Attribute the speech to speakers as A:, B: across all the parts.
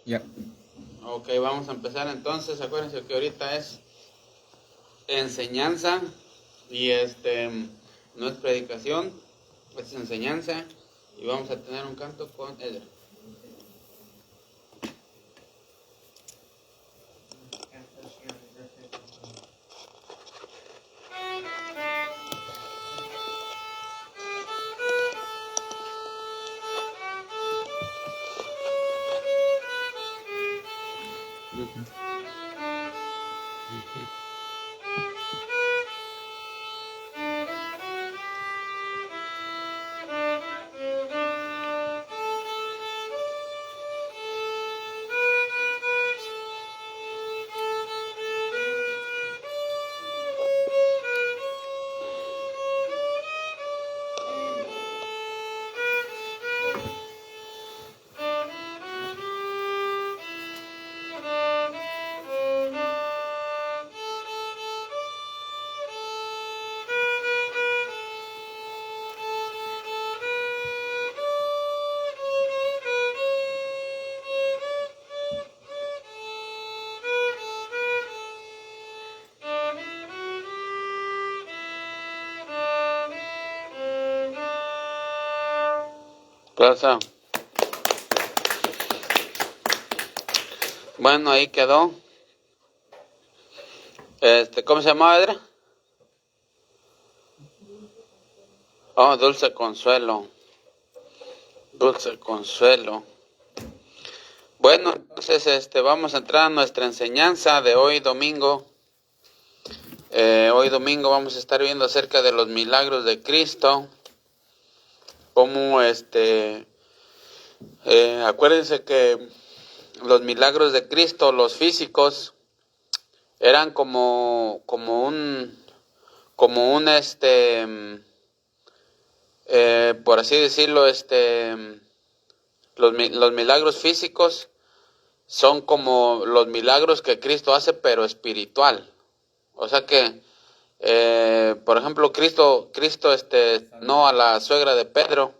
A: Ya.
B: Ok, vamos a empezar entonces. Acuérdense que ahorita es enseñanza y no es predicación, es enseñanza. Y vamos a tener un canto con Edra. Plaza. Bueno, ahí quedó. ¿Cómo se llamaba, Edra? Oh, Dulce Consuelo. Dulce Consuelo. Bueno, entonces vamos a entrar a nuestra enseñanza de hoy domingo. Hoy domingo vamos a estar viendo acerca de los milagros de Cristo. Como acuérdense que los milagros de Cristo, los físicos, eran como un por así decirlo, los milagros físicos son como los milagros que Cristo hace, pero espiritual. O sea que, por ejemplo, Cristo no a la suegra de Pedro,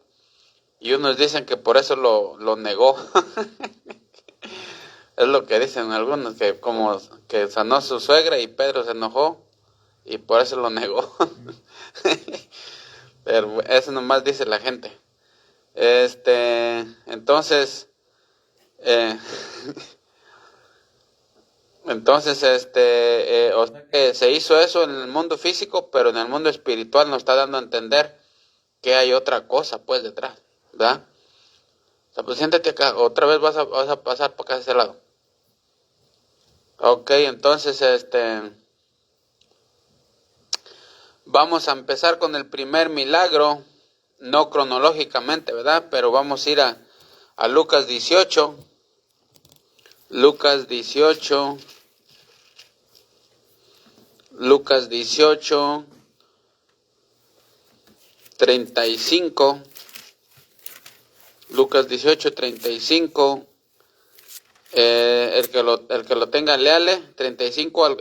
B: y unos dicen que por eso lo negó. Es lo que dicen algunos, que como que sanó a su suegra y Pedro se enojó y por eso lo negó. Pero eso nomás dice la gente. Entonces, eh, o sea que se hizo eso en el mundo físico, pero en el mundo espiritual nos está dando a entender que hay otra cosa pues detrás, ¿verdad? O sea, pues siéntate acá, otra vez vas a pasar por acá a ese lado. Ok, entonces vamos a empezar con el primer milagro, no cronológicamente, ¿verdad? Pero vamos a ir a Lucas 18. Lucas 18. Lucas 18, 35. Lucas 18, 35. El que lo tenga, léale. 35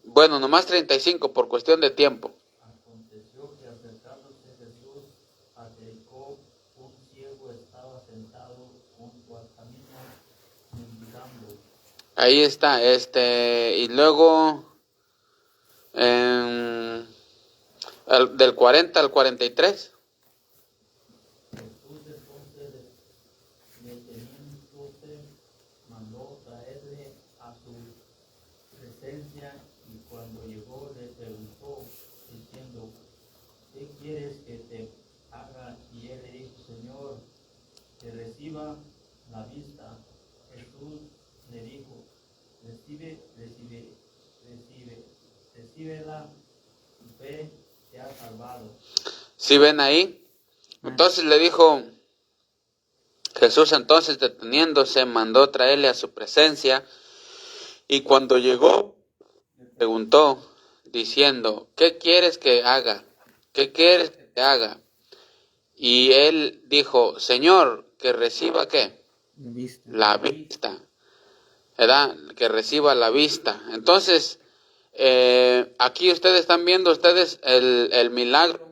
B: bueno, nomás 35 por cuestión de tiempo.
C: Aconteció que acercándose Jesús a Jericó, un ciego estaba sentado junto al camino mendigando.
B: Ahí está, y luego del 40 al 43.
C: Jesús entonces, deteniéndose, mandó traerle a su presencia, y cuando llegó le preguntó, diciendo, ¿qué quieres que te haga? Y él le dijo, Señor, que reciba la vista. Jesús le dijo, recíbela, tu fe te ha salvado.
B: ¿Sí ven ahí? Entonces le dijo Jesús, entonces deteniéndose, mandó traerle a su presencia, y cuando llegó le preguntó diciendo, ¿qué quieres que haga? ¿Qué quieres que te haga? Y él dijo, Señor, que reciba ¿qué? La vista, ¿verdad? Que reciba la vista. Entonces, aquí ustedes están viendo el milagro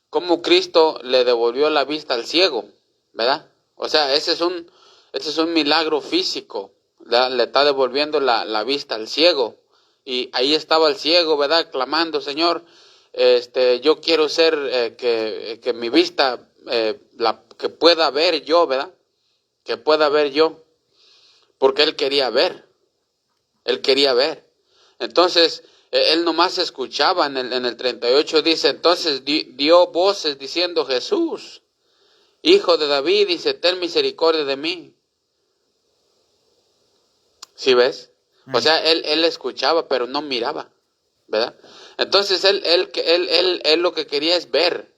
B: cómo Cristo le devolvió la vista al ciego, ¿verdad? O sea, ese es un milagro físico, ¿verdad? Le está devolviendo la vista al ciego. Y ahí estaba el ciego, ¿verdad? Clamando, Señor, yo quiero ser, que mi vista, que pueda ver yo, ¿verdad? Que pueda ver yo. Porque él quería ver. Él quería ver. Entonces, él nomás escuchaba. En el 38 dice, entonces dio voces diciendo, Jesús, Hijo de David, dice, ten misericordia de mí. ¿Sí ves? O sea, él escuchaba, pero no miraba, ¿verdad? Entonces, él lo que quería es ver.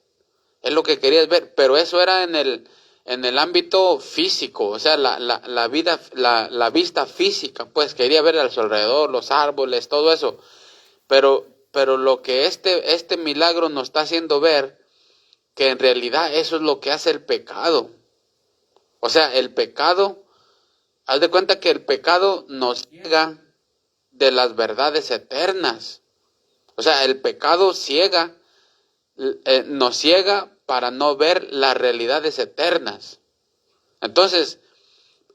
B: Él lo que quería es ver, pero eso era en el ámbito físico, o sea, la vista física, pues quería ver a su alrededor, los árboles, todo eso. Pero lo que este milagro nos está haciendo ver, que en realidad eso es lo que hace el pecado. O sea, el pecado, haz de cuenta que el pecado nos ciega de las verdades eternas. O sea, el pecado nos ciega para no ver las realidades eternas. Entonces,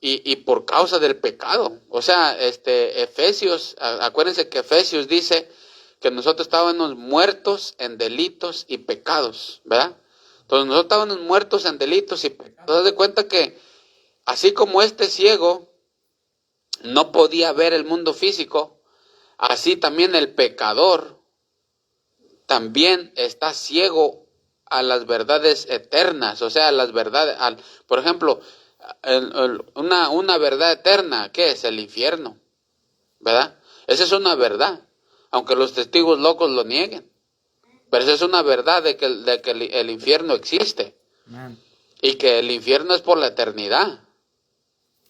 B: y por causa del pecado. O sea, Efesios, acuérdense que Efesios dice que nosotros estábamos muertos en delitos y pecados, ¿verdad? Entonces nosotros estábamos muertos en delitos y pecados. Haz de cuenta que así como este ciego no podía ver el mundo físico, así también el pecador también está ciego a las verdades eternas, o sea, a las verdades, por ejemplo, una verdad eterna, ¿qué es? El infierno, ¿verdad? Esa es una verdad, aunque los testigos locos lo nieguen, pero esa es una verdad de que el infierno existe.
A: Amén.
B: Y que el infierno es por la eternidad,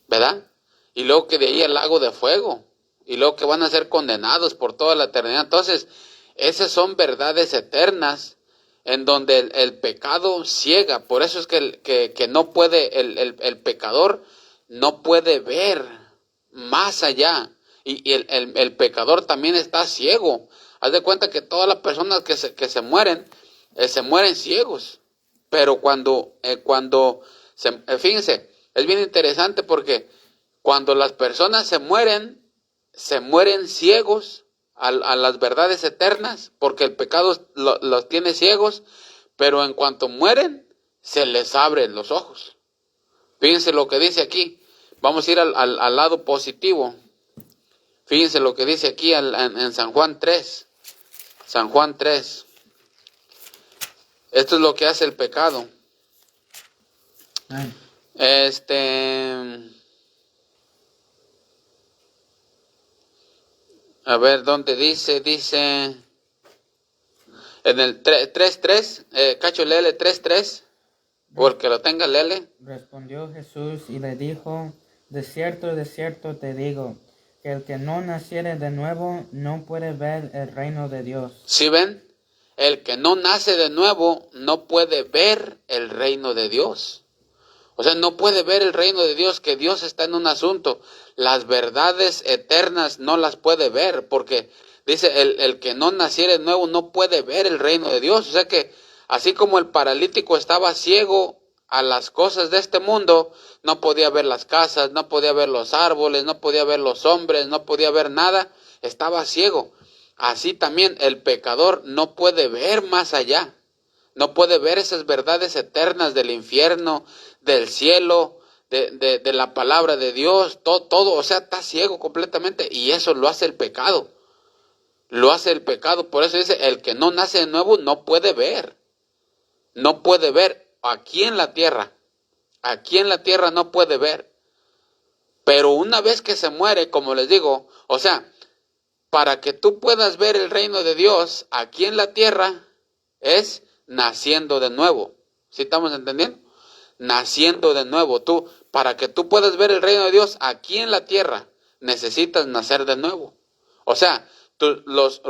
B: ¿verdad? Y luego que de ahí el lago de fuego, y luego que van a ser condenados por toda la eternidad. Entonces, esas son verdades eternas en donde el pecado ciega. Por eso es que no puede, el pecador no puede ver más allá. Y el pecador también está ciego. Haz de cuenta que todas las personas que se mueren ciegos. Pero fíjense, es bien interesante porque cuando las personas se mueren ciegos a las verdades eternas, porque el pecado los tiene ciegos, pero en cuanto mueren, se les abren los ojos. Fíjense lo que dice aquí. Vamos a ir al lado positivo. Fíjense lo que dice aquí en San Juan 3. San Juan 3. Esto es lo que hace el pecado.
A: Amén.
B: A ver, ¿dónde dice? Dice en el 3.3, Cacho, léele 3.3, porque lo tenga, léele.
A: Respondió Jesús y le dijo, de cierto te digo, que el que no naciere de nuevo no puede ver el reino de Dios.
B: ¿Sí ven? El que no nace de nuevo no puede ver el reino de Dios. O sea, no puede ver el reino de Dios, que Dios está en un asunto. Las verdades eternas no las puede ver, porque dice, el que no naciere de nuevo no puede ver el reino de Dios. O sea que, así como el paralítico estaba ciego a las cosas de este mundo, no podía ver las casas, no podía ver los árboles, no podía ver los hombres, no podía ver nada, estaba ciego. Así también el pecador no puede ver más allá. No puede ver esas verdades eternas del infierno, del cielo, de la palabra de Dios, todo, o sea, está ciego completamente, y eso lo hace el pecado. Lo hace el pecado, por eso dice, el que no nace de nuevo no puede ver. No puede ver aquí en la tierra no puede ver. Pero una vez que se muere, como les digo, o sea, para que tú puedas ver el reino de Dios aquí en la tierra, es naciendo de nuevo. ¿Sí estamos entendiendo? Naciendo de nuevo. Para que tú puedas ver el reino de Dios aquí en la tierra, necesitas nacer de nuevo. O sea, los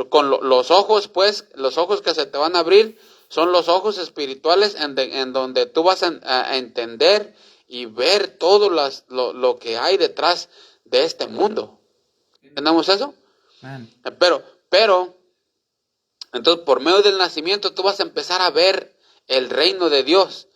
B: ojos, pues, los ojos que se te van a abrir son los ojos espirituales en donde tú vas a entender y ver todo lo que hay detrás de este mundo. ¿Entendemos eso?
A: Amén.
B: Pero, entonces por medio del nacimiento tú vas a empezar a ver el reino de Dios.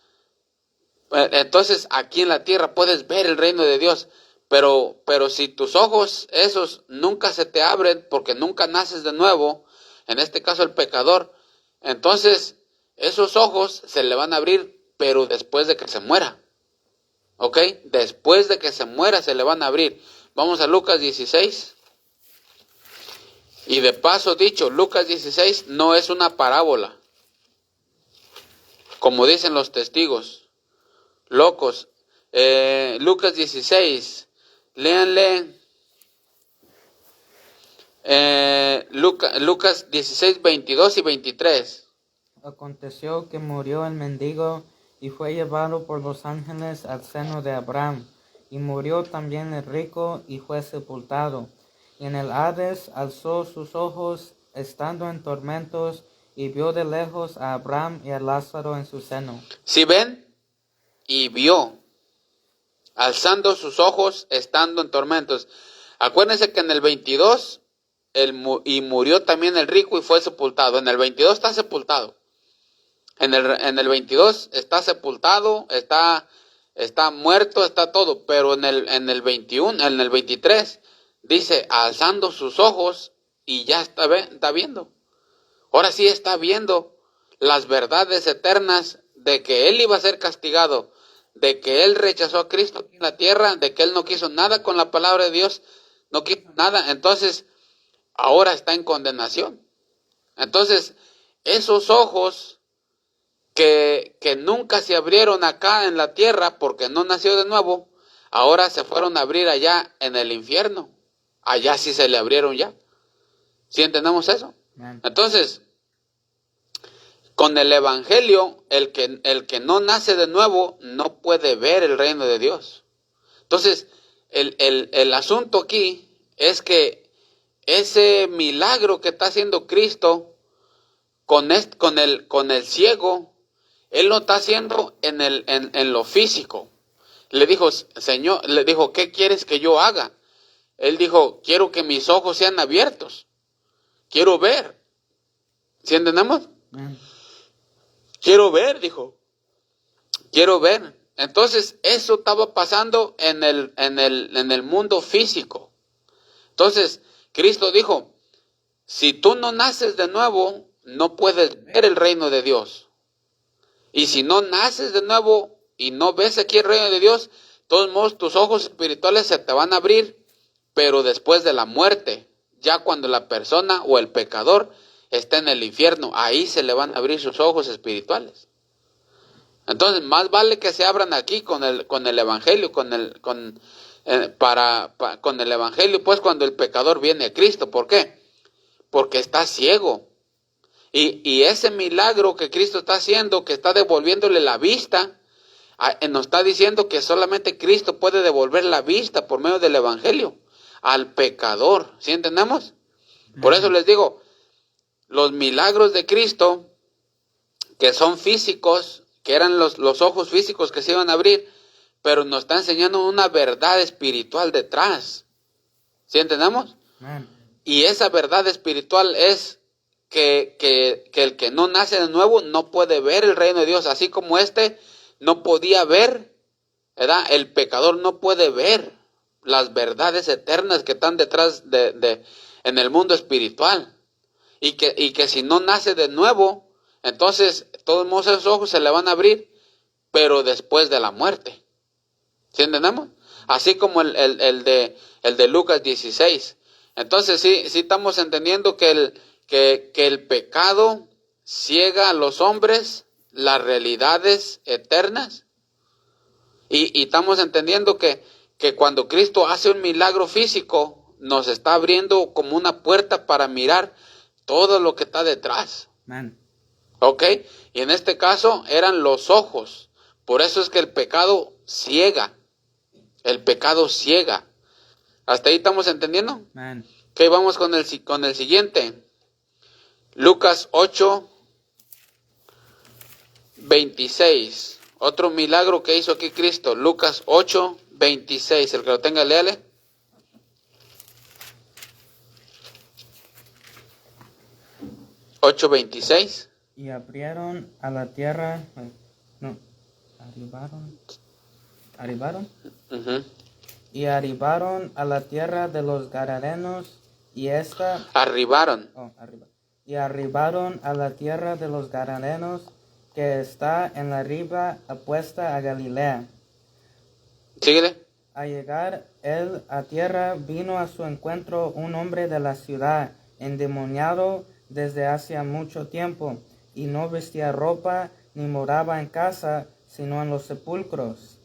B: Entonces aquí en la tierra puedes ver el reino de Dios, pero si tus ojos esos nunca se te abren porque nunca naces de nuevo, en este caso el pecador, entonces esos ojos se le van a abrir, pero después de que se muera. ¿Ok? Después de que se muera se le van a abrir. Vamos a Lucas 16. Y de paso dicho, Lucas 16 no es una parábola, como dicen los testigos locos. Lucas 16, léanle. Lucas 16, 22 y 23.
A: Aconteció que murió el mendigo y fue llevado por los ángeles al seno de Abraham. Y murió también el rico y fue sepultado. Y en el Hades alzó sus ojos, estando en tormentos, y vio de lejos a Abraham y a Lázaro en su seno.
B: ¿Sí ven? Y vio, alzando sus ojos, estando en tormentos. Acuérdense que en el 22, y murió también el rico y fue sepultado. En el 22 está sepultado. En el 22 está sepultado, está muerto, está todo. Pero en el 21, en el 23, dice, alzando sus ojos, y ya está viendo. Ahora sí está viendo las verdades eternas de que él iba a ser castigado, de que él rechazó a Cristo aquí en la tierra, de que él no quiso nada con la palabra de Dios, no quiso nada. Entonces, ahora está en condenación. Entonces, esos ojos que nunca se abrieron acá en la tierra porque no nació de nuevo, ahora se fueron a abrir allá en el infierno. Allá sí se le abrieron ya. ¿Sí entendemos eso? Entonces, con el evangelio, el que no nace de nuevo no puede ver el reino de Dios. Entonces, el asunto aquí es que ese milagro que está haciendo Cristo con el ciego, Él lo está haciendo en lo físico. Le dijo, Señor, le dijo, ¿qué quieres que yo haga? Él dijo, quiero que mis ojos sean abiertos. Quiero ver. ¿Sí entendemos? Quiero ver, dijo. Quiero ver. Entonces, eso estaba pasando en el mundo físico. Entonces, Cristo dijo, si tú no naces de nuevo, no puedes ver el reino de Dios. Y si no naces de nuevo y no ves aquí el reino de Dios, de todos modos tus ojos espirituales se te van a abrir, pero después de la muerte, ya cuando la persona o el pecador está en el infierno, ahí se le van a abrir sus ojos espirituales. Entonces, más vale que se abran aquí con el evangelio, con el evangelio, pues cuando el pecador viene a Cristo. ¿Por qué? Porque está ciego. Y ese milagro que Cristo está haciendo, que está devolviéndole la vista, nos está diciendo que solamente Cristo puede devolver la vista por medio del evangelio al pecador. ¿Sí entendemos? Por eso les digo, los milagros de Cristo, que son físicos, que eran los ojos físicos que se iban a abrir, pero nos está enseñando una verdad espiritual detrás. ¿Sí entendemos? Y esa verdad espiritual es que el que no nace de nuevo no puede ver el reino de Dios, así como no podía ver, ¿verdad? El pecador no puede ver las verdades eternas que están detrás en el mundo espiritual. Y que si no nace de nuevo, entonces todos esos ojos se le van a abrir, pero después de la muerte. ¿Sí entendemos? Así como el de Lucas 16. Entonces sí estamos entendiendo que el pecado ciega a los hombres las realidades eternas. Y estamos entendiendo que cuando Cristo hace un milagro físico, nos está abriendo como una puerta para mirar todo lo que está detrás. ¿Ok? Y en este caso eran los ojos. Por eso es que el pecado ciega. El pecado ciega. ¿Hasta ahí estamos entendiendo? Ok, vamos con el siguiente. Lucas 8, 26. Otro milagro que hizo aquí Cristo. Lucas 8, 26. El que lo tenga, léale. 8:26.
A: Y abrieron a la tierra, no, arribaron,
B: Ujú.
A: y arribaron a la tierra de los Gadarenos, y esta,
B: Arribaron.
A: y arribaron a la tierra de los Gadarenos, que está en la riba apuesta a Galilea.
B: Síguele.
A: Al llegar él a tierra, vino a su encuentro un hombre de la ciudad, endemoniado desde hacía mucho tiempo, y no vestía ropa, ni moraba en casa, sino en los sepulcros.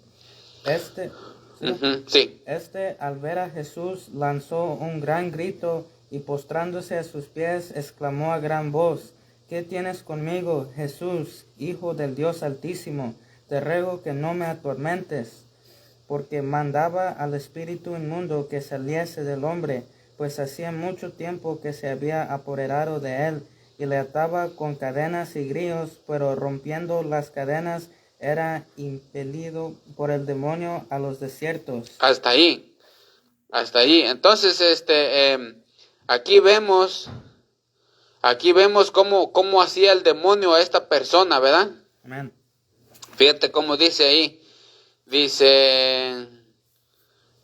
B: Ujú, sí.
A: Al ver a Jesús, lanzó un gran grito, y postrándose a sus pies, exclamó a gran voz: ¿Qué tienes conmigo, Jesús, Hijo del Dios Altísimo? Te ruego que no me atormentes. Porque mandaba al espíritu inmundo que saliese del hombre, pues hacía mucho tiempo que se había apoderado de él, y le ataba con cadenas y grillos, pero rompiendo las cadenas era impelido por el demonio a los desiertos.
B: Hasta ahí. Hasta ahí. Entonces, aquí vemos cómo hacía el demonio a esta persona, ¿verdad?
A: Amén.
B: Fíjate cómo dice ahí. Dice,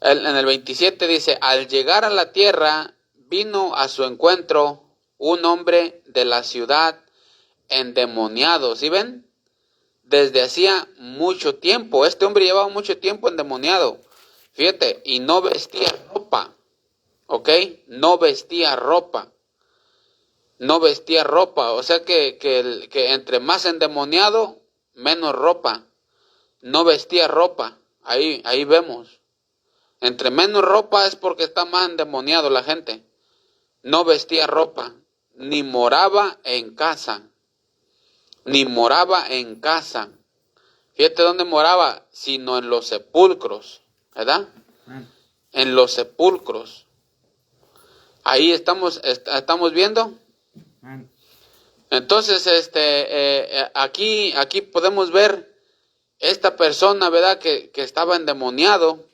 B: en el 27 dice, al llegar a la tierra, vino a su encuentro un hombre de la ciudad endemoniado. ¿Sí ven? Desde hacía mucho tiempo. Este hombre llevaba mucho tiempo endemoniado. Fíjate, y no vestía ropa. ¿Ok? No vestía ropa. No vestía ropa. O sea que entre más endemoniado, menos ropa. No vestía ropa. Ahí vemos. Entre menos ropa es porque está más endemoniado la gente. No vestía ropa. Ni moraba en casa. Ni moraba en casa. Fíjate dónde moraba, sino en los sepulcros, ¿verdad? En los sepulcros. Ahí estamos viendo. Entonces, aquí podemos ver esta persona, ¿verdad? Que estaba endemoniado,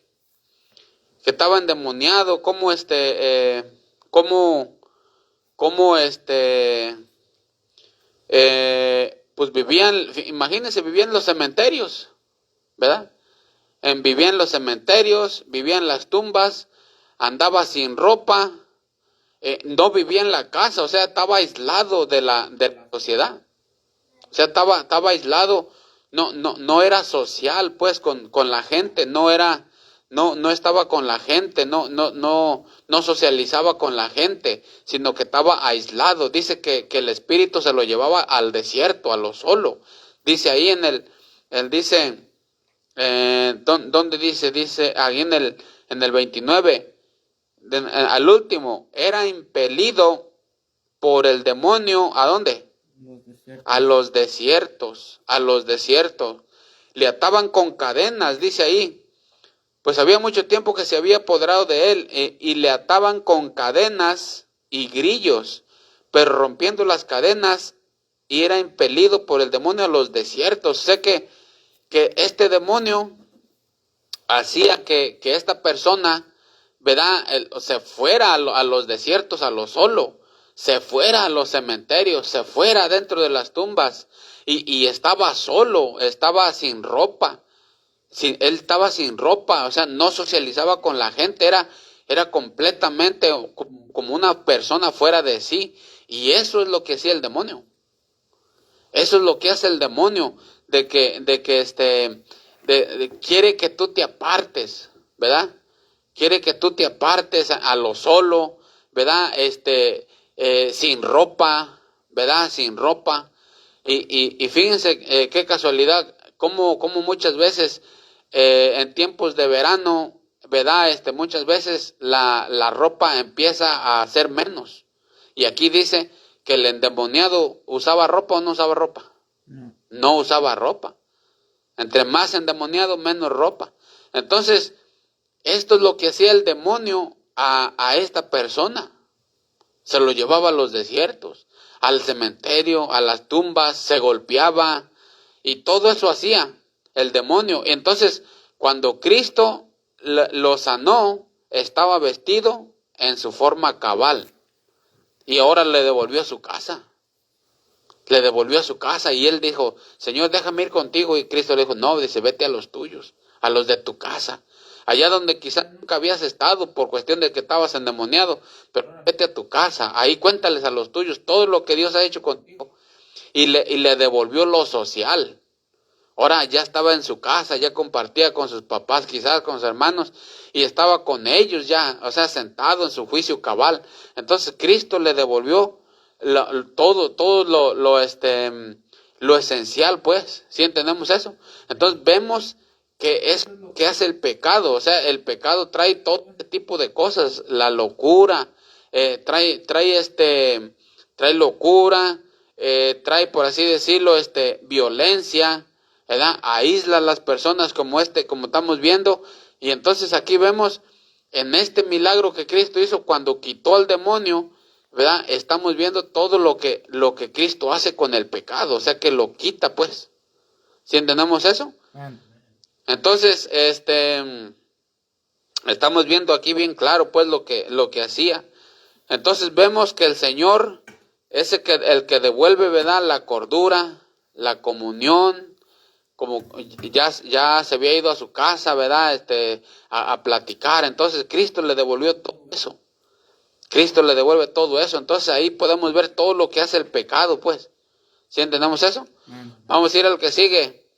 B: cómo pues vivían, imagínense, vivían en los cementerios, ¿verdad? Vivía en los cementerios, vivía en las tumbas, andaba sin ropa, no vivía en la casa, o sea, estaba aislado de la sociedad. O sea, estaba aislado, no era social, pues, con la gente, no estaba con la gente, no socializaba con la gente, sino que estaba aislado. Dice que el espíritu se lo llevaba al desierto, a lo solo. Dice ahí él dice, ¿dónde dice? Dice ahí en el 29, al último, era impelido por el demonio, ¿a dónde? A los desiertos. Le ataban con cadenas, dice ahí. Pues había mucho tiempo que se había apoderado de él, y le ataban con cadenas y grillos, pero rompiendo las cadenas, y era impelido por el demonio a los desiertos. Sé que este demonio hacía que esta persona, ¿verdad? Se fuera a los desiertos, a lo solo, se fuera a los cementerios, se fuera dentro de las tumbas, y estaba solo, estaba sin ropa. Él estaba sin ropa, o sea, no socializaba con la gente, era completamente como una persona fuera de sí. Y eso es lo que hacía el demonio. Eso es lo que hace el demonio, de que quiere que tú te apartes, ¿verdad? Quiere que tú te apartes a lo solo, ¿verdad? Sin ropa, ¿verdad? Sin ropa. Y fíjense qué casualidad, como muchas veces en tiempos de verano, ¿verdad? Muchas veces la ropa empieza a ser menos. Y aquí dice que el endemoniado usaba ropa o no usaba ropa. No usaba ropa. Entre más endemoniado, menos ropa. Entonces, esto es lo que hacía el demonio a esta persona. Se lo llevaba a los desiertos, al cementerio, a las tumbas, se golpeaba, y todo eso hacía el demonio. Entonces, cuando Cristo lo sanó, estaba vestido en su forma cabal, y ahora le devolvió a su casa. Le devolvió a su casa y él dijo, Señor, déjame ir contigo. Y Cristo le dijo, no, dice, vete a los tuyos, a los de tu casa. Allá donde quizás nunca habías estado por cuestión de que estabas endemoniado, pero vete a tu casa, ahí cuéntales a los tuyos todo lo que Dios ha hecho contigo. Y le devolvió lo social. Ahora ya estaba en su casa, ya compartía con sus papás, quizás con sus hermanos, y estaba con ellos ya, o sea, sentado en su juicio cabal. Entonces Cristo le devolvió todo lo esencial, pues, ¿sí entendemos eso? Entonces vemos que es lo que hace el pecado, o sea, el pecado trae todo este tipo de cosas, la locura, trae locura, trae, por así decirlo, violencia, ¿verdad? Aísla a las personas como estamos viendo, y entonces aquí vemos en este milagro que Cristo hizo cuando quitó al demonio, ¿verdad? Estamos viendo todo lo que Cristo hace con el pecado, o sea que lo quita, pues. ¿Sí entendemos eso?
A: Amén.
B: Entonces, estamos viendo aquí bien claro, pues, lo que hacía. Entonces vemos que el Señor es el que devuelve, ¿verdad? La cordura, la comunión, como ya se había ido a su casa, ¿verdad? A platicar. Entonces Cristo le devolvió todo eso. Cristo le devuelve todo eso. Entonces ahí podemos ver todo lo que hace el pecado, pues. ¿Sí entendemos eso?
A: Amén.
B: Vamos a ir al que sigue.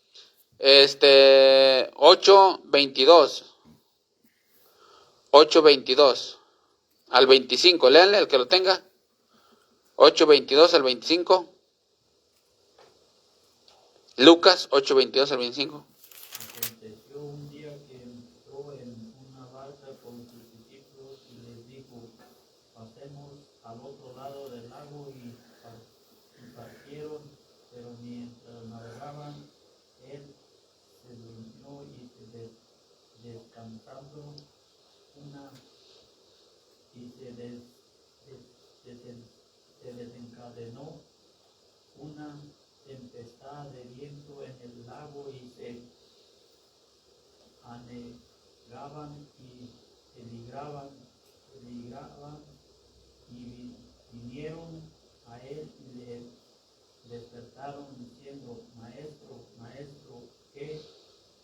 B: 8:22. 8:22 al 25. Léanle el que lo tenga. 8:22 al 25. Lucas 8:22 al 25.
C: Aconteció un día que entró en una barca con sus discípulos y les dijo, pasemos al otro lado del lago y partieron, pero mientras navegaban, él se durmió y descansando se desencadenó una tempestad de viento en el lago y se anegaban y peligraban y vinieron a él y le despertaron diciendo, maestro, que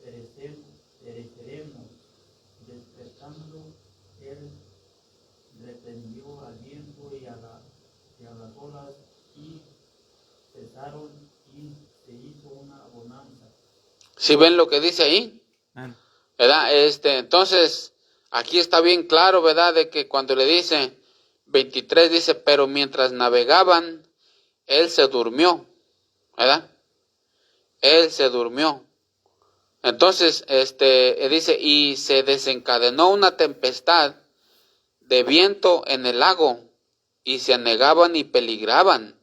C: pereceremos. Despertando, él reprendió al viento y a las olas y cesaron y se hizo una bonanza.
B: ¿Sí ven lo que dice ahí?
A: Amén.
B: ¿Verdad? Entonces, aquí está bien claro, ¿verdad? De que cuando le dice, 23 dice, pero mientras navegaban, él se durmió, ¿verdad? Él se durmió. Entonces, dice, y se desencadenó una tempestad de viento en el lago, y se anegaban y peligraban.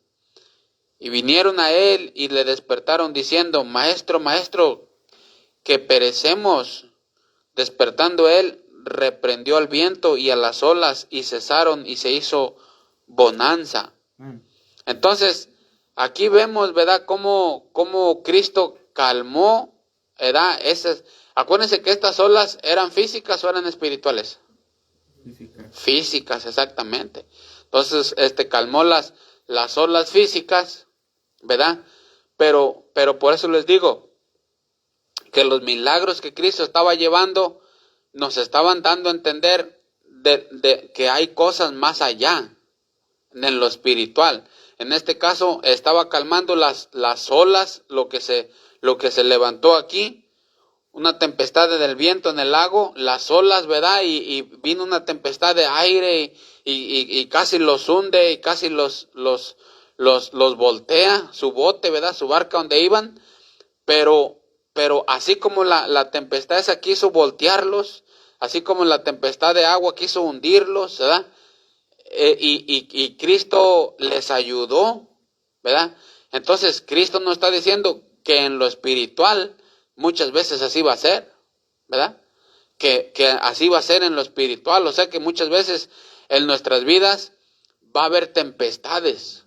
B: Y vinieron a él y le despertaron diciendo, maestro, que perecemos. Despertando él, reprendió al viento y a las olas, y cesaron, y se hizo bonanza.
A: Amén.
B: Entonces, aquí vemos, ¿verdad?, cómo Cristo calmó, ¿verdad? Acuérdense que estas olas eran físicas o eran espirituales.
A: Física.
B: Físicas, exactamente. Entonces, calmó las olas físicas, ¿verdad? Pero por eso les digo que los milagros que Cristo estaba llevando nos estaban dando a entender de que hay cosas más allá en lo espiritual. En este caso estaba calmando las olas, lo que se levantó aquí, una tempestad del viento en el lago, las olas, ¿verdad? Y vino una tempestad de aire y casi los hunde y casi los voltea, su bote, ¿verdad? Su barca donde iban, pero así como la tempestad esa quiso voltearlos, así como la tempestad de agua quiso hundirlos, ¿verdad? Y Cristo les ayudó, ¿verdad? Entonces Cristo nos está diciendo que en lo espiritual muchas veces así va a ser, ¿verdad? Que así va a ser en lo espiritual, o sea que muchas veces en nuestras vidas va a haber tempestades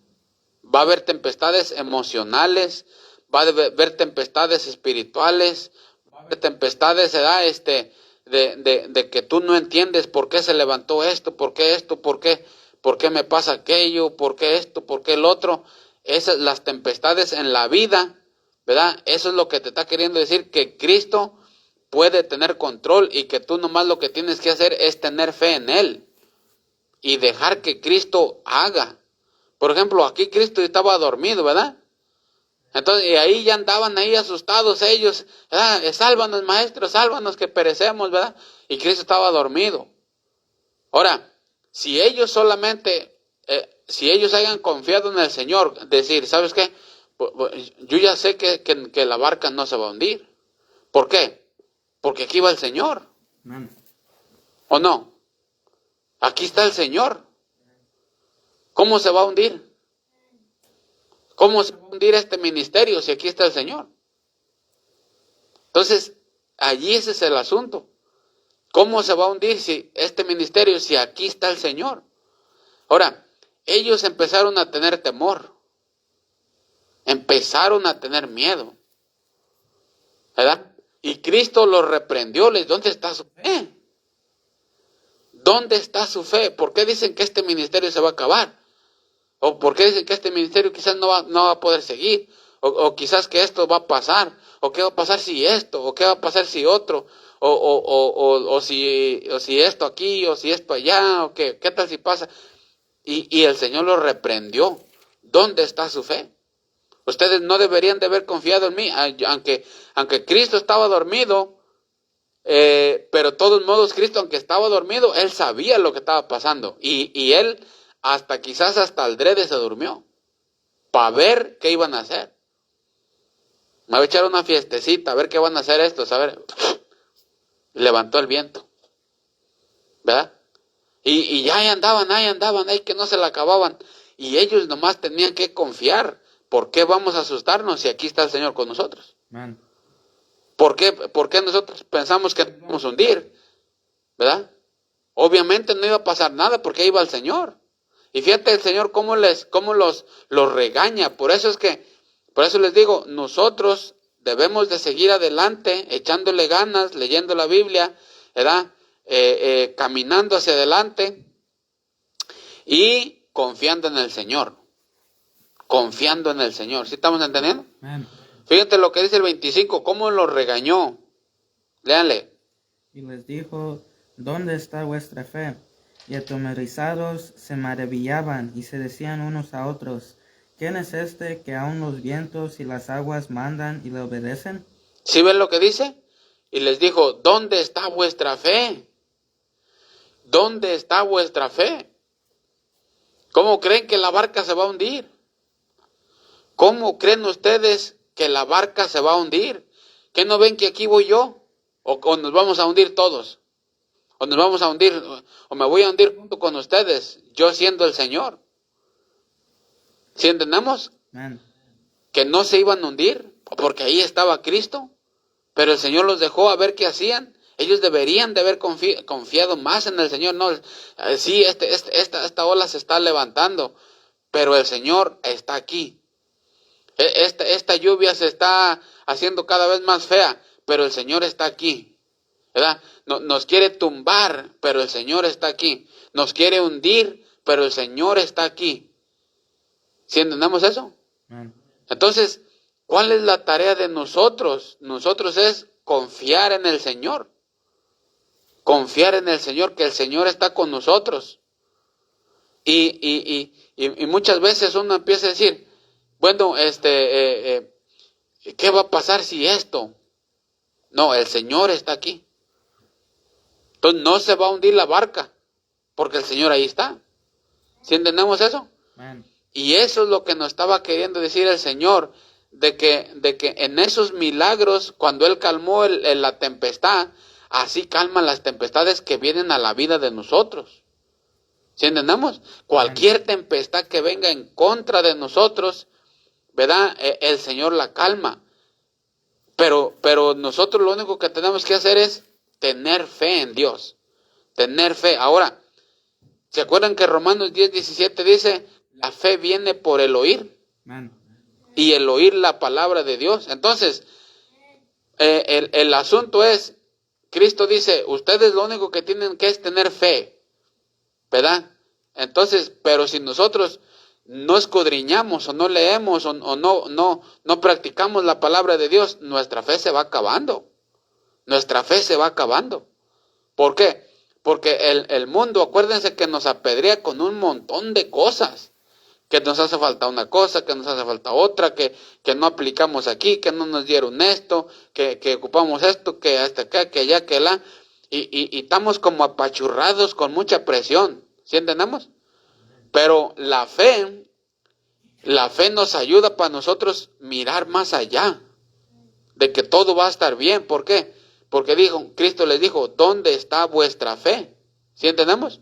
B: emocionales, va a haber tempestades espirituales, va a haber tempestades, ¿verdad? De que tú no entiendes por qué se levantó esto, por qué me pasa aquello, por qué esto, por qué el otro. las tempestades en la vida, ¿verdad? Eso es lo que te está queriendo decir, que Cristo puede tener control y que tú nomás lo que tienes que hacer es tener fe en Él y dejar que Cristo haga. Por ejemplo, aquí Cristo estaba dormido, ¿verdad? Entonces, y ahí ya andaban ahí asustados ellos, ¿verdad? Sálvanos, maestro, sálvanos que perecemos, ¿verdad? Y Cristo estaba dormido. Ahora, si ellos solamente, si ellos hayan confiado en el Señor, decir, ¿sabes qué? Yo ya sé que la barca no se va a hundir. ¿Por qué? Porque aquí va el Señor.
A: Amén.
B: ¿O no? Aquí está el Señor. ¿Cómo se va a hundir? ¿Cómo se va a hundir este ministerio si aquí está el Señor? Entonces, allí ese es el asunto. ¿Cómo se va a hundir si este ministerio si aquí está el Señor? Ahora, ellos empezaron a tener temor. Empezaron a tener miedo. ¿Verdad? Y Cristo los reprendió. Les, ¿dónde está su fe? ¿Dónde está su fe? ¿Por qué dicen que este ministerio se va a acabar? ¿O por qué dicen que este ministerio quizás no va a poder seguir? O quizás que esto va a pasar. ¿O qué va a pasar si esto? ¿O qué va a pasar si otro? O si esto aquí, o si esto allá, o qué tal si pasa. Y el Señor los reprendió. ¿Dónde está su fe? Ustedes no deberían de haber confiado en mí, aunque Cristo estaba dormido, pero de todos modos Cristo, aunque estaba dormido, Él sabía lo que estaba pasando. Y Él quizás hasta adrede se durmió, para ver qué iban a hacer. Me voy a echar una fiestecita, a ver qué van a hacer estos, a ver. Levantó el viento, ¿verdad? Y ya ahí andaban, ahí que no se la acababan. Y ellos nomás tenían que confiar. ¿Por qué vamos a asustarnos si aquí está el Señor con nosotros?
A: Amén.
B: ¿Por qué nosotros pensamos que nos vamos a hundir? ¿Verdad? Obviamente no iba a pasar nada porque ahí iba el Señor. Y fíjate el Señor cómo los regaña. Por eso les digo, nosotros debemos de seguir adelante, echándole ganas, leyendo la Biblia, ¿verdad? Caminando hacia adelante y confiando en el Señor. Confiando en el Señor. ¿Sí estamos entendiendo?
A: Amén.
B: Fíjate lo que dice el 25, cómo los regañó. Léanle.
A: Y les dijo, ¿dónde está vuestra fe? Y atemorizados se maravillaban y se decían unos a otros, ¿quién es este que aun los vientos y las aguas mandan y le obedecen?
B: ¿Sí ven lo que dice? Y les dijo, ¿dónde está vuestra fe? ¿Dónde está vuestra fe? ¿Cómo creen que la barca se va a hundir? ¿Cómo creen ustedes que la barca se va a hundir? ¿Qué no ven que aquí voy yo? ¿O nos vamos a hundir todos? ¿O nos vamos a hundir? ¿O me voy a hundir junto con ustedes? Yo siendo el Señor. ¿Sí entendemos?
A: Amén.
B: Que no se iban a hundir, porque ahí estaba Cristo. Pero el Señor los dejó a ver qué hacían. Ellos deberían de haber confiado más en el Señor. No, sí, esta ola se está levantando, pero el Señor está aquí. Esta lluvia se está haciendo cada vez más fea, pero el Señor está aquí, ¿verdad? Nos quiere tumbar, pero el Señor está aquí. Nos quiere hundir, pero el Señor está aquí. ¿Sí entendemos eso?
A: Amén.
B: Entonces, ¿cuál es la tarea de nosotros? Nosotros es confiar en el Señor. Confiar en el Señor, que el Señor está con nosotros. Y muchas veces uno empieza a decir, bueno, ¿qué va a pasar si esto? No, el Señor está aquí. Entonces no se va a hundir la barca, porque el Señor ahí está. ¿Sí entendemos eso?
A: Amén.
B: Y eso es lo que nos estaba queriendo decir el Señor, de que en esos milagros, cuando Él calmó la tempestad, así calman las tempestades que vienen a la vida de nosotros. ¿Sí entendemos? Cualquier tempestad que venga en contra de nosotros, ¿verdad? El Señor la calma. Pero nosotros lo único que tenemos que hacer es tener fe en Dios. Tener fe. Ahora, ¿se acuerdan que Romanos 10:17 dice, la fe viene por el oír?
A: Amén.
B: Y el oír la palabra de Dios. Entonces, el asunto es, Cristo dice, ustedes lo único que tienen que es tener fe, ¿verdad? Entonces, pero si nosotros no escudriñamos o no leemos o no practicamos la palabra de Dios, nuestra fe se va acabando. Nuestra fe se va acabando. ¿Por qué? Porque el mundo, acuérdense que nos apedrea con un montón de cosas. Que nos hace falta una cosa, que nos hace falta otra, que no aplicamos aquí, que no nos dieron esto, que ocupamos esto, que hasta acá, que allá, que allá. Y estamos como apachurrados con mucha presión. ¿Sí entendemos? Pero la fe nos ayuda para nosotros mirar más allá. De que todo va a estar bien. ¿Por qué? Porque Cristo les dijo, ¿dónde está vuestra fe? ¿Sí entendemos?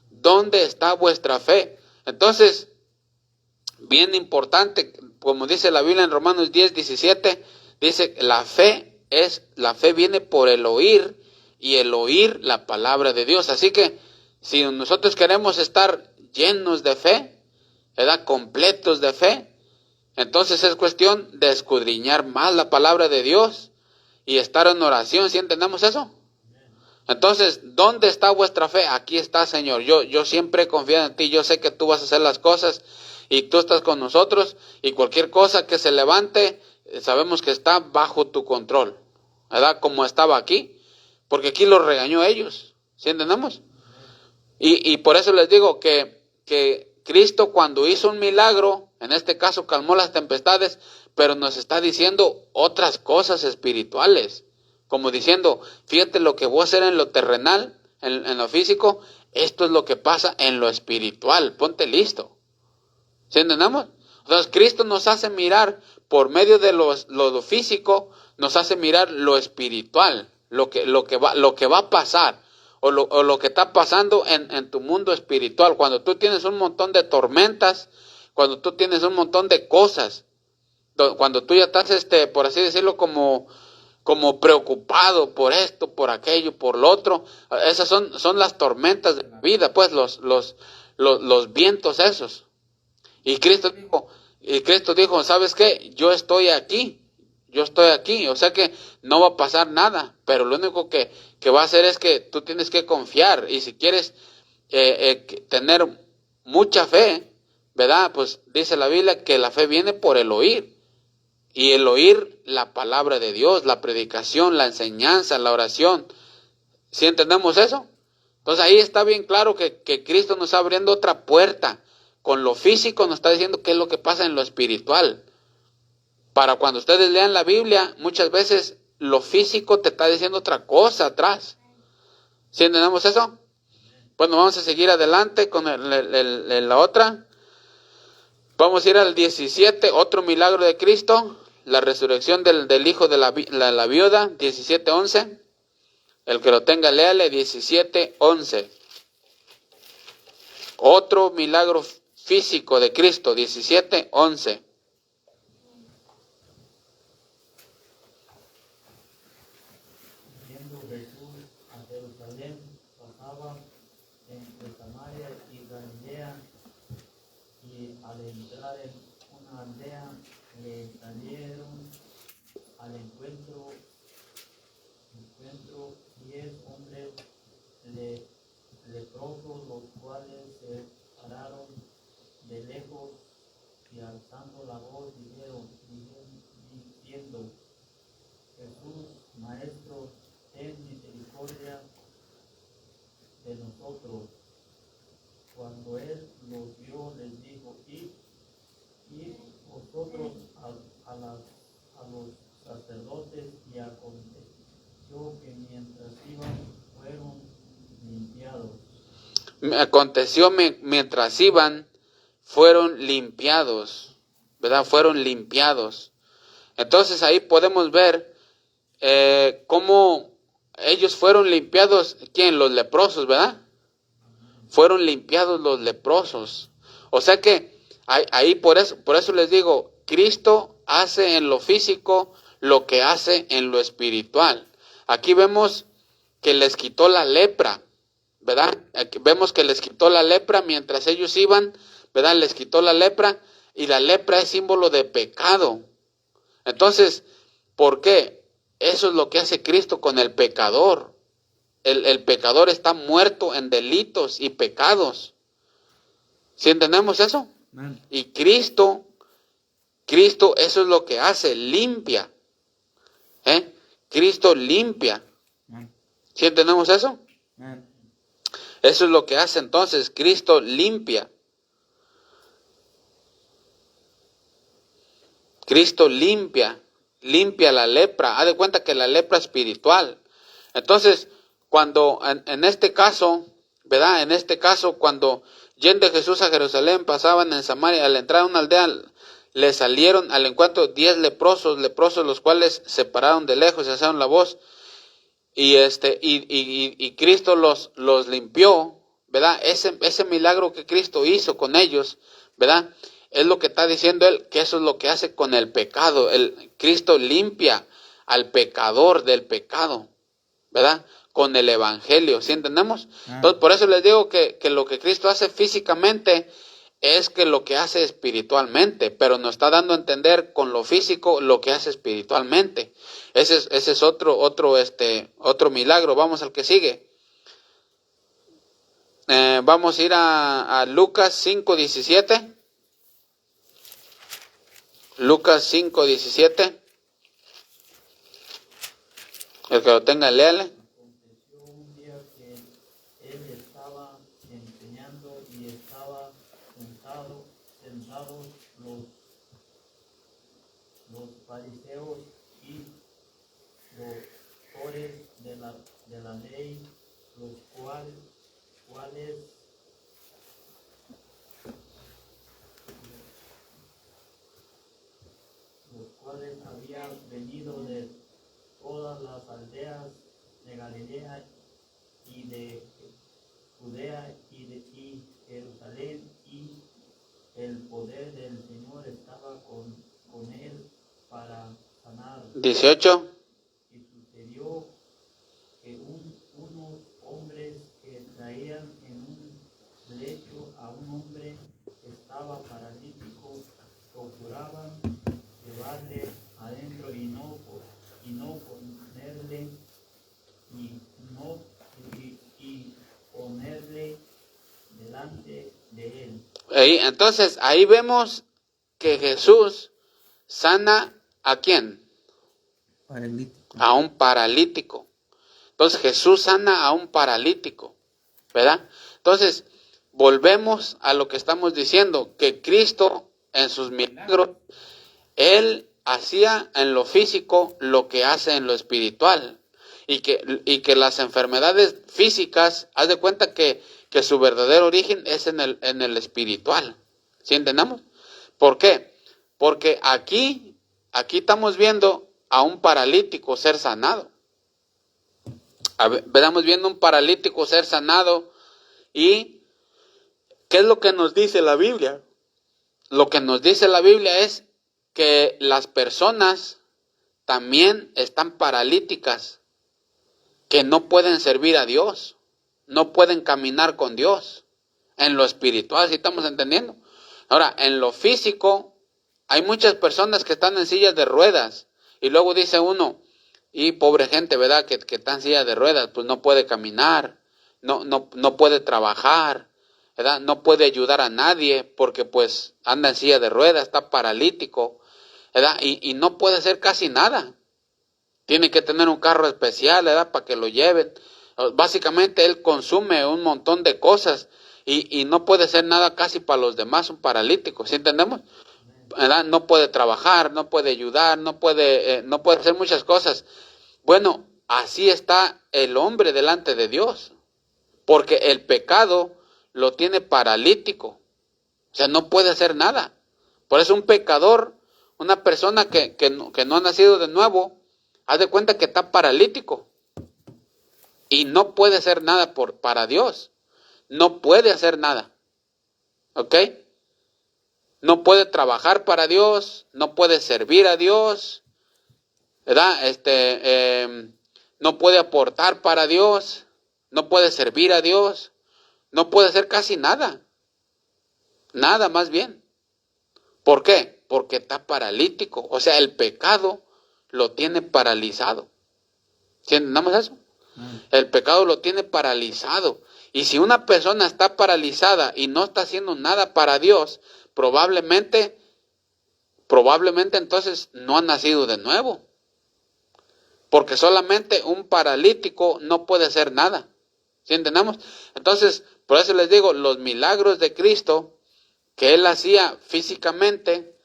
B: ¿Dónde está vuestra fe? Entonces, bien importante, como dice la Biblia en Romanos 10:17, dice, la fe viene por el oír, y el oír la palabra de Dios. Así que, si nosotros queremos estar llenos de fe, ¿verdad? Completos de fe, entonces es cuestión de escudriñar más la palabra de Dios y estar en oración. ¿Sí entendemos eso? Entonces, ¿dónde está vuestra fe? Aquí está, Señor. Yo siempre he confiado en ti. Yo sé que tú vas a hacer las cosas y tú estás con nosotros. Y cualquier cosa que se levante, sabemos que está bajo tu control, ¿verdad? Como estaba aquí, porque aquí los regañó ellos. ¿Sí entendemos? Y por eso les digo que Cristo, cuando hizo un milagro, en este caso calmó las tempestades, pero nos está diciendo otras cosas espirituales. Como diciendo, fíjate lo que voy a hacer en lo terrenal, en lo físico, esto es lo que pasa en lo espiritual. Ponte listo. ¿Sí entendemos? Entonces Cristo nos hace mirar, por medio de lo físico, nos hace mirar lo espiritual, lo que va a pasar, o lo que está pasando en tu mundo espiritual. Cuando tú tienes un montón de tormentas, cuando tú tienes un montón de cosas, cuando tú ya estás, por así decirlo, como preocupado por esto, por aquello, por lo otro, esas son las tormentas de la vida, pues los vientos esos. Y Cristo dijo, ¿sabes qué? Yo estoy aquí, o sea que no va a pasar nada, pero lo único que va a hacer es que tú tienes que confiar, y si quieres tener mucha fe, ¿verdad? Pues dice la Biblia que la fe viene por el oír. Y el oír la palabra de Dios, la predicación, la enseñanza, la oración. ¿Sí entendemos eso? Entonces ahí está bien claro que Cristo nos está abriendo otra puerta. Con lo físico nos está diciendo qué es lo que pasa en lo espiritual. Para cuando ustedes lean la Biblia, muchas veces lo físico te está diciendo otra cosa atrás. ¿Sí entendemos eso? Bueno, vamos a seguir adelante con la otra. Vamos a ir al 17, otro milagro de Cristo. La resurrección del hijo de la viuda, 17:11. El que lo tenga, léale, 17:11. Otro milagro físico de Cristo, 17:11.
C: Yendo Jesús a Jerusalén, pasaba entre Samaria y Galilea, y al entrar en una aldea, le salieron al encuentro 10 hombres leprosos, los cuales se pararon de lejos y alzando la voz dijeron, diciendo, Jesús, Maestro, ten misericordia de nosotros. Cuando él los vio, les dijo, id vosotros a los sacerdotes, y aconteció que mientras iban, fueron limpiados.
B: Aconteció mientras iban, fueron limpiados, ¿verdad? Fueron limpiados. Entonces ahí podemos ver cómo ellos fueron limpiados. ¿Quién? Los leprosos, ¿verdad? Fueron limpiados los leprosos. O sea que ahí por eso les digo, Cristo hace en lo físico lo que hace en lo espiritual. Aquí vemos que les quitó la lepra, ¿verdad? Aquí vemos que les quitó la lepra mientras ellos iban, ¿verdad? Les quitó la lepra, y la lepra es símbolo de pecado. Entonces, ¿por qué? Eso es lo que hace Cristo con el pecador. El pecador está muerto en delitos y pecados. ¿Sí entendemos eso?
A: Amén.
B: Y Cristo, eso es lo que hace, limpia. Cristo limpia.
A: Amén.
B: ¿Sí entendemos eso?
A: Amén.
B: Eso es lo que hace entonces, Cristo limpia. Cristo limpia la lepra. Haz de cuenta que la lepra espiritual. Entonces, cuando en este caso, ¿verdad? En este caso, cuando yendo Jesús a Jerusalén, pasaban en Samaria, al entrar a una aldea, le salieron al encuentro 10 leprosos, los cuales se pararon de lejos y alzaron la voz. Y Cristo los limpió, ¿verdad? Ese milagro que Cristo hizo con ellos, ¿verdad? Es lo que está diciendo él, que eso es lo que hace con el pecado. Cristo limpia al pecador del pecado, ¿verdad? Con el evangelio, ¿sí entendemos? Entonces, por eso les digo que lo que Cristo hace físicamente es que lo que hace espiritualmente, pero nos está dando a entender con lo físico lo que hace espiritualmente. Ese es otro milagro. Vamos al que sigue. Vamos a ir a Lucas 5:17. Lucas 5:17. El que lo tenga, léale.
C: Aconteció un día que él estaba enseñando y estaba sentados los fariseos y doctores de la ley, los cuales habían venido de todas las aldeas de Galilea y de Judea y de Jerusalén, y el poder del Señor estaba con él para sanar.
B: 18.
C: Y sucedió que unos hombres que traían en un lecho a un hombre que estaba paralítico procuraban llevarle adentro y no ponerle delante de él.
B: Entonces, ahí vemos que Jesús sana ¿a quién?
A: Paralítico.
B: A un paralítico. Entonces, Jesús sana a un paralítico, ¿verdad? Entonces, volvemos a lo que estamos diciendo, que Cristo en sus milagros, Él hacía en lo físico lo que hace en lo espiritual. Y que las enfermedades físicas, haz de cuenta que su verdadero origen es en el espiritual. ¿Sí entendemos? ¿Por qué? Porque aquí estamos viendo a un paralítico ser sanado. Estamos viendo un paralítico ser sanado. ¿Y qué es lo que nos dice la Biblia? Lo que nos dice la Biblia es que las personas también están paralíticas, que no pueden servir a Dios, no pueden caminar con Dios, en lo espiritual, ¿sí estamos entendiendo? Ahora, en lo físico, hay muchas personas que están en sillas de ruedas, y luego dice uno, y pobre gente, ¿verdad? Que está en silla de ruedas, pues no puede caminar, no puede trabajar, ¿verdad? No puede ayudar a nadie, porque pues anda en silla de ruedas, está paralítico, ¿verdad? Y no puede hacer casi nada. Tiene que tener un carro especial, ¿verdad? Para que lo lleven. Básicamente él consume un montón de cosas y no puede hacer nada casi para los demás, un paralítico, ¿sí entendemos? ¿Verdad? No puede trabajar, no puede ayudar, no puede hacer muchas cosas. Bueno, así está el hombre delante de Dios, porque el pecado lo tiene paralítico, o sea, no puede hacer nada. Por eso un pecador, una persona que no ha nacido de nuevo, haz de cuenta que está paralítico y no puede hacer nada para Dios. No puede hacer nada. ¿Ok? No puede trabajar para Dios, no puede servir a Dios, ¿verdad? No puede aportar para Dios, no puede servir a Dios, no puede hacer casi nada. Nada más bien. ¿Por qué? Porque está paralítico. O sea, el pecado lo tiene paralizado. ¿Sí entendamos eso? El pecado lo tiene paralizado. Y si una persona está paralizada y no está haciendo nada para Dios, probablemente entonces no ha nacido de nuevo. Porque solamente un paralítico no puede hacer nada. ¿Sí entendemos? Entonces, por eso les digo, los milagros de Cristo que Él hacía físicamente,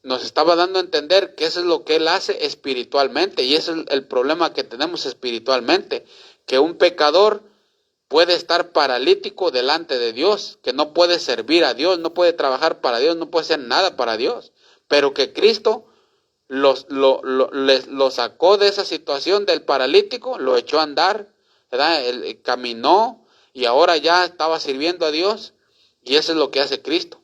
B: nos estaba dando a entender que eso es lo que Él hace espiritualmente. Y ese es el problema que tenemos espiritualmente. Que un pecador puede estar paralítico delante de Dios, que no puede servir a Dios, no puede trabajar para Dios, no puede hacer nada para Dios. Pero que Cristo lo sacó de esa situación del paralítico, lo echó a andar, ¿verdad? Él caminó y ahora ya estaba sirviendo a Dios. Y eso es lo que hace Cristo.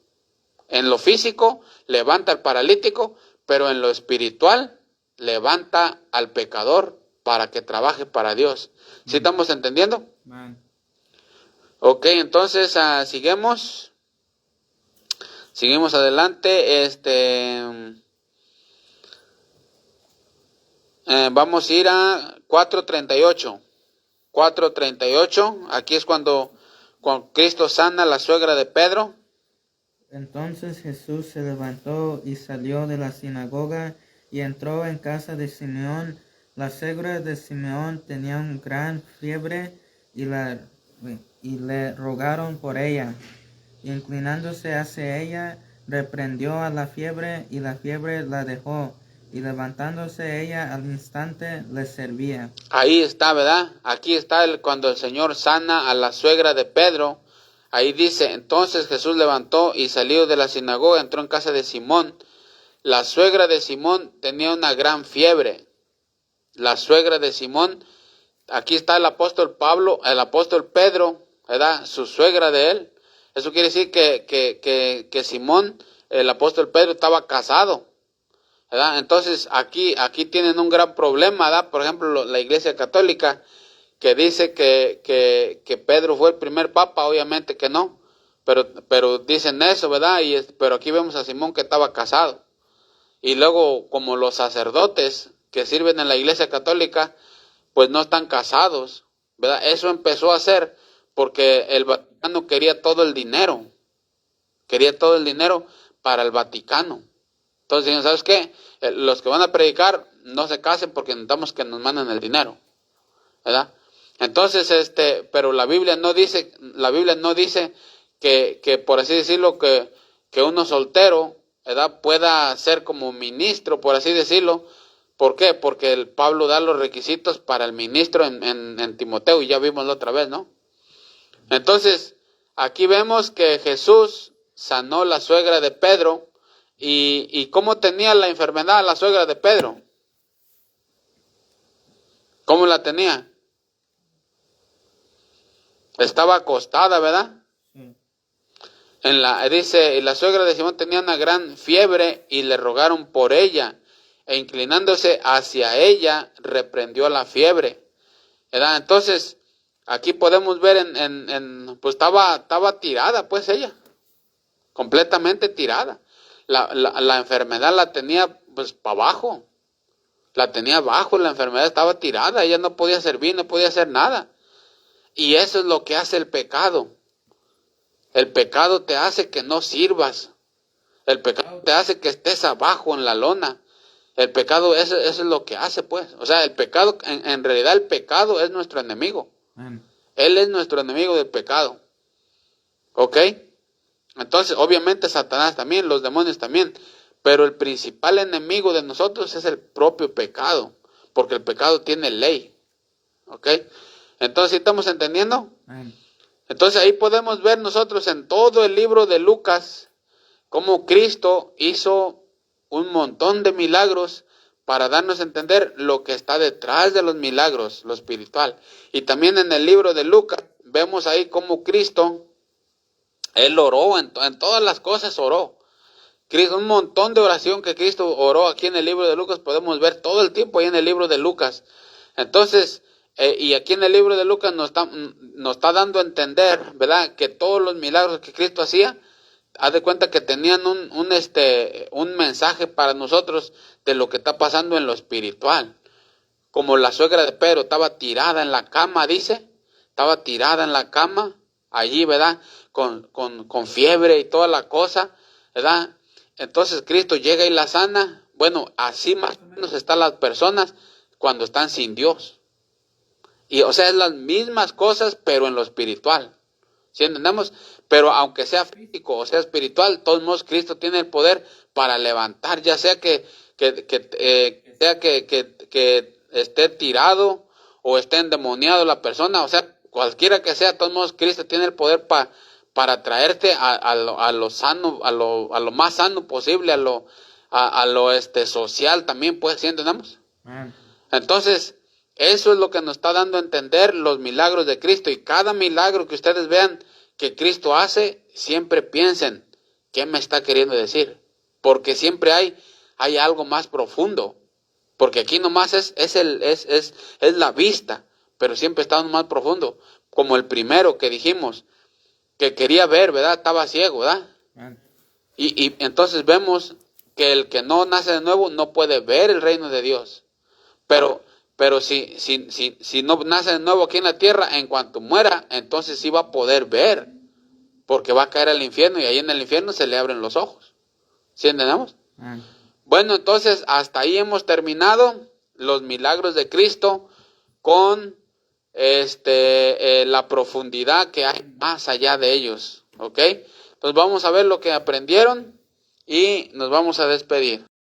B: En lo físico levanta al paralítico, pero en lo espiritual levanta al pecador para que trabaje para Dios. ¿Sí estamos entendiendo? Ok, entonces seguimos adelante. Vamos a ir a 4:38. 4:38, aquí es cuando Cristo sana a la suegra de Pedro.
A: Entonces Jesús se levantó y salió de la sinagoga y entró en casa de Simeón. La suegra de Simeón tenía una gran fiebre y le rogaron por ella. Inclinándose hacia ella, reprendió a la fiebre y la fiebre la dejó. Y levantándose ella al instante le servía.
B: Ahí está, ¿verdad? Aquí está cuando el Señor sana a la suegra de Pedro. Ahí dice, entonces Jesús levantó y salió de la sinagoga, entró en casa de Simón. La suegra de Simón tenía una gran fiebre. La suegra de Simón, aquí está el apóstol Pedro, ¿verdad? Su suegra de él. Eso quiere decir que Simón, el apóstol Pedro, estaba casado, ¿verdad? Entonces aquí tienen un gran problema, ¿verdad? Por ejemplo, la Iglesia Católica, que dice que Pedro fue el primer papa. Obviamente que no, pero dicen eso, ¿verdad? Pero aquí vemos a Simón que estaba casado. Y luego, como los sacerdotes que sirven en la Iglesia Católica, pues no están casados, ¿verdad? Eso empezó a ser porque el Vaticano quería todo el dinero para el Vaticano. Entonces, ¿sabes qué? Los que van a predicar no se casen porque necesitamos que nos manden el dinero, ¿verdad? Entonces, pero la Biblia no dice que por así decirlo, que uno soltero, ¿verdad?, pueda ser como ministro, por así decirlo. ¿Por qué? Porque el Pablo da los requisitos para el ministro en Timoteo, y ya vimos la otra vez, ¿no? Entonces, aquí vemos que Jesús sanó la suegra de Pedro. ¿Y cómo tenía la enfermedad la suegra de Pedro? ¿Cómo la tenía? Estaba acostada, ¿verdad?
A: Sí.
B: Dice, y la suegra de Simón tenía una gran fiebre y le rogaron por ella, e inclinándose hacia ella, reprendió la fiebre, ¿verdad? Entonces, aquí podemos ver pues estaba tirada, pues ella, completamente tirada. La enfermedad la tenía pues para abajo, la tenía abajo, la enfermedad estaba tirada, ella no podía servir, no podía hacer nada. Y eso es lo que hace el pecado. El pecado te hace que no sirvas. El pecado te hace que estés abajo en la lona. El pecado, eso es lo que hace, pues. O sea, el pecado, en realidad el pecado es nuestro enemigo. Él es nuestro enemigo del pecado. ¿Ok? Entonces, obviamente Satanás también, los demonios también. Pero el principal enemigo de nosotros es el propio pecado. Porque el pecado tiene ley. ¿Ok? Entonces, ¿sí estamos entendiendo? Entonces ahí podemos ver nosotros en todo el libro de Lucas cómo Cristo hizo un montón de milagros para darnos a entender lo que está detrás de los milagros, lo espiritual. Y también en el libro de Lucas vemos ahí cómo Cristo, Él oró, en todas las cosas oró. Un montón de oración que Cristo oró aquí en el libro de Lucas podemos ver todo el tiempo ahí en el libro de Lucas. Entonces, y aquí en el libro de Lucas nos está dando a entender, ¿verdad?, que todos los milagros que Cristo hacía, haz de cuenta que tenían un mensaje para nosotros de lo que está pasando en lo espiritual. como la suegra de Pedro, estaba tirada en la cama, dice, estaba tirada en la cama, allí, ¿verdad? Con fiebre y toda la cosa, ¿verdad? Entonces Cristo llega y la sana. Bueno, así más o menos están las personas cuando están sin Dios. Y o sea, es las mismas cosas, pero en lo espiritual. ¿Sí entendemos? Pero aunque sea físico o sea espiritual, de todos modos Cristo tiene el poder para levantar, ya sea que esté tirado o esté endemoniado la persona, o sea, cualquiera que sea, de todos modos Cristo tiene el poder para traerte a lo sano, a lo más sano posible, a lo social también, pues, ¿sí entendemos?
A: Amén.
B: Entonces, eso es lo que nos está dando a entender los milagros de Cristo. Y cada milagro que ustedes vean que Cristo hace, siempre piensen, ¿qué me está queriendo decir? Porque siempre hay algo más profundo. Porque aquí nomás es la vista, pero siempre está más profundo. Como el primero que dijimos, que quería ver, ¿verdad? Estaba ciego, ¿verdad?
A: Amén.
B: Y entonces vemos que el que no nace de nuevo no puede ver el reino de Dios. Pero si no nace de nuevo aquí en la tierra, en cuanto muera, entonces sí va a poder ver, porque va a caer al infierno y ahí en el infierno se le abren los ojos. ¿Sí entendemos?
A: Amén.
B: Bueno, entonces hasta ahí hemos terminado los milagros de Cristo con la profundidad que hay más allá de ellos. ¿Ok? Entonces vamos a ver lo que aprendieron y nos vamos a despedir.